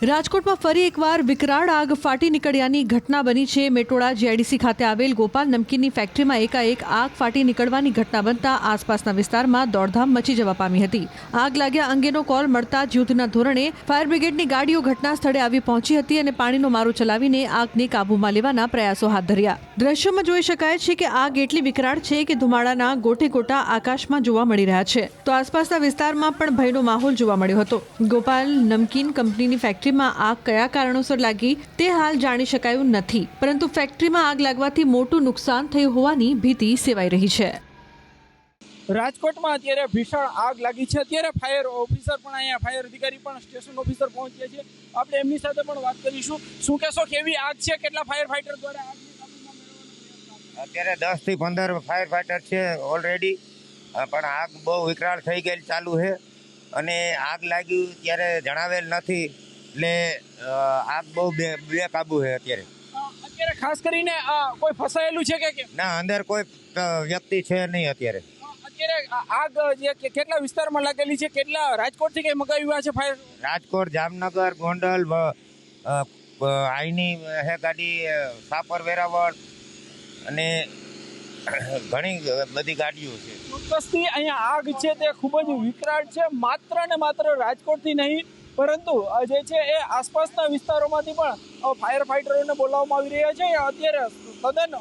રાજકોટમાં ફરી એકવાર વિકરાળ આગ ફાટી નીકળ્યાની ઘટના બની છે। મેટોડા જીઆઈડીસી ખાતે આવેલ ગોપાલ નમકીનની ફેક્ટરીમાં એકાએક આગ ફાટી નીકળવાની ઘટના બનતા આસપાસના વિસ્તારમાં દોડધામ મચી જવા પામી હતી। આગ લાગ્યા અંગેનો કોલ મળતા જ યુદ્ધના ધોરણે ફાયર બ્રિગેડની ગાડીઓ ઘટના સ્થળે આવી પહોંચી હતી અને પાણીનો મારો ચલાવીને આગને કાબૂમાં લેવાના પ્રયાસો હાથ ધર્યા। દ્રશ્યોમાં જોઈ શકાય છે કે આગ એટલી વિકરાળ છે કે ધુમાડાના ગોટે ગોટા આકાશમાં જોવા મળી રહ્યા છે, તો આસપાસના વિસ્તારમાં પણ ભયનો માહોલ જોવા મળ્યો હતો। ગોપાલ નમકીન કંપનીની ફેક્ટરીમાં આગ કયા કારણોસર લાગી તે હાલ જાણી શકાયું નથી, પરંતુ ફેક્ટરીમાં આગ લાગવાથી મોટું નુકસાન થયું હોવાની ભીતિ સેવાઈ રહી છે। રાજકોટમાં અત્યારે ભીષણ આગ લાગી છે। અત્યારે ફાયર ઓફિસર પણ અહીંયા ફાયર અધિકારી પણ સ્ટેશન ઓફિસર પહોંચ્યા છે। આપણે એમની સાથે પણ વાત કરીશું। શું કહેશો, કેવી આગ છે, કેટલા ફાયર ફાઈટર દ્વારા આગને કાબૂમાં મેળવવાનો? અત્યારે 10 થી 15 ફાયર ફાઈટર છે ઓલરેડી, પણ આગ બહુ વિકરાળ થઈ ગયેલ ચાલુ છે અને આગ લાગ્યું ત્યારે જણાવેલ નથી, એટલે આગ બહુ બેકાબુ છે અત્યારે ખાસ કરીને કોઈ ફસાયેલું છે કે ના, અંદર કોઈ વ્યક્તિ છે નહીં અત્યારે। આગ જે કેટલા વિસ્તારમાં લાગેલી છે, કેટલા રાજકોટથી કઈ મગાવ્યા છે ફાયર? રાજકોટ, જામનગર, ગોંડલ, આઈની હે ગાડી, સાપર, વેરાવળ અને ઘણી બધી ગાડીઓ છે। ચોક્કસથી અહીંયા આગ છે તે ખૂબ જ વિકરાળ છે। માત્ર ને માત્ર રાજકોટથી નહીં, પરંતુ જે છે એ આસપાસના વિસ્તારોમાંથી પણ ફાયર ફાઈટરોને બોલાવવામાં આવી રહ્યા છે। અત્યારે તદ્દન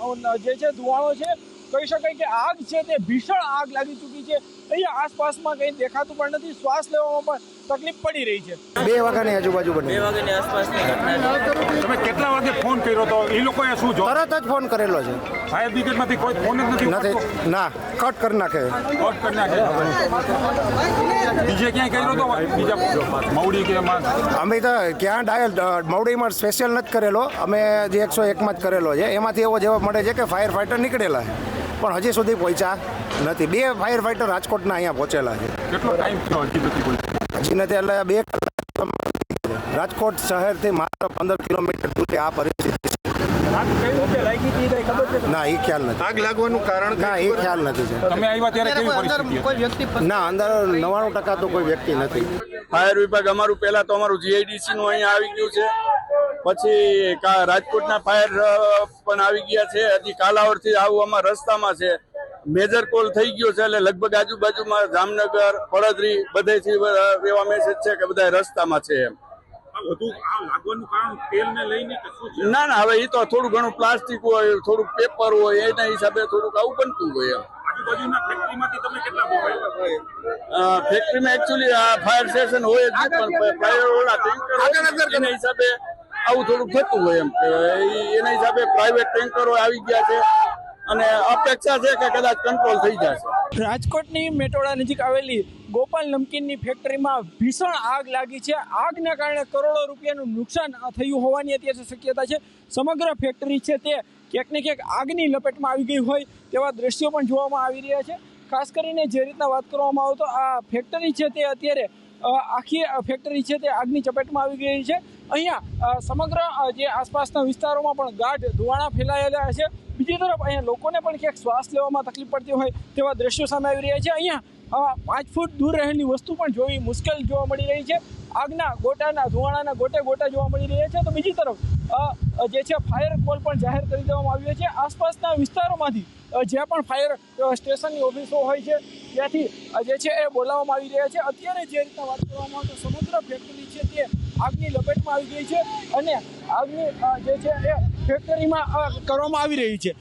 જે છે ધુવાળો છે, કહી શકાય કે આગ છે તે ભીષણ આગ લાગી ચૂકી છે। અહીંયા આસપાસમાં કંઈ દેખાતું પણ નથી, શ્વાસ લેવામાં પણ તકલીફ પડી રહી છે। 2 વાગ્યાની આજુબાજુ બની। 2 વાગ્યાની આસપાસની ઘટના છે। તમે કેટલા વાગે ફોન કર્યો તો? એ લોકોએ શું જવાબ? તરત જ ફોન કરેલો છે। ફાયર બ્રિગેડમાંથી કોઈ ફોન જ નથી? ના, કટ કરી નાખે। કટ કરી નાખે। બીજે ક્યાંય કર્યો તો? બીજા મવડી કે એમાં? અમે તો ક્યાં ડાયલ મવડીમાં સ્પેશિયલ નથી કરેલો, અમે જે 101માં જ કરેલો છે। એમાંથી એવો જવાબ મળે છે કે ફાયર ફાઈટર નીકળેલા છે, પણ હજી સુધી પહોંચ્યા નથી। 2 ફાયર ફાઈટર રાજકોટના અહીંયા પહોંચેલા છે। કેટલો ટાઈમ થયો હજી નથી પહોંચ્યા? હજી નથી, એટલે 2 કલાક। રાજકોટ શહેરથી માત્ર 15 કિલોમીટર દૂર આ પરિસ્થિતિ છે। ના, એ ખ્યાલ નથી। આગ લાગવાનું કારણ ના, એ ખ્યાલ નથી। તમે આવ્યા ત્યારે કેવી પરિસ્થિતિ હતી? ના, અંદર 99% તો કોઈ વ્યક્તિ નથી। ફાયર વિભાગ અમારું પહેલા તો અમારું જીઆઈડીસી નું અહીંયા આવી ગયું છે, પછી રાજકોટના ફાયર પણ આવી ગયા છે, હજી કાલાવડથી આવું અમારા રસ્તામાં છે। મેજર કોલ થઈ ગયો છે, એટલે લગભગ આજુબાજુમાં જામનગર, પડદરી બધેથી એવા મેસેજ છે કે બધા રસ્તામાં છે એમ। ના ના, હવે એ તો થોડું ઘણું પ્લાસ્ટિક હોય, થોડુંક પેપર હોય, એના હિસાબે થોડુંક આવું બનતું હોય એમ। ફેક્ટરીમાં એકચ્યુઅલી ફાયર સ્ટેશન હોય જ નહીં, પણ ફાયર એના હિસાબે આવું થોડુંક થતું હોય એમ। એના હિસાબે પ્રાઇવેટ ટેન્કરો આવી ગયા છે અને અપેક્ષા છે કે કદાચ કંટ્રોલ થઈ જશે। રાજકોટની મેટોડા નજીક આવેલી ગોપાલ નમકીનની ફેક્ટરીમાં ભીષણ આગ લાગી છે। આગના કારણે કરોડો રૂપિયાનું નુકસાન થયું હોવાની અત્યારે શક્યતા છે। સમગ્ર ફેક્ટરી છે તે ક્યાંક ને ક્યાંક આગની લપેટમાં આવી ગઈ હોય તેવા દ્રશ્યો પણ જોવામાં આવી રહ્યા છે। ખાસ કરીને જે રીતના વાત કરવામાં આવે તો આ ફેક્ટરી છે તે અત્યારે આખી ફેક્ટરી છે તે આગની ચપેટમાં આવી ગઈ છે। અહીંયા સમગ્ર જે આસપાસના વિસ્તારોમાં પણ ગાઢ ધુવાણા ફેલાયેલા છે। બીજી તરફ અહીંયા લોકોને પણ ક્યાંક શ્વાસ લેવામાં તકલીફ પડતી હોય તેવા દ્રશ્યો સામે આવી રહ્યા છે। અહીંયા 5 ફૂટ દૂર રહેલી વસ્તુ પણ જોવી મુશ્કેલ જોવા મળી રહી છે। આગના ગોટાના ધુવાણાના ગોટે ગોટા જોવા મળી રહ્યા છે। તો બીજી તરફ જે છે ફાયર કોલ પણ જાહેર કરી દેવામાં આવ્યો છે। આસપાસના વિસ્તારોમાંથી જ્યાં પણ ફાયર સ્ટેશનની ઓફિસો હોય છે ત્યાંથી જે છે એ બોલાવવામાં આવી રહ્યા છે। અત્યારે જે રીતના વાત કરવામાં આવે તો સમગ્ર ફેક્ટરી છે તે આગની લપેટમાં આવી ગઈ છે અને આગની જે છે એ ફેક્ટરીમાં કરવામાં આવી રહી છે।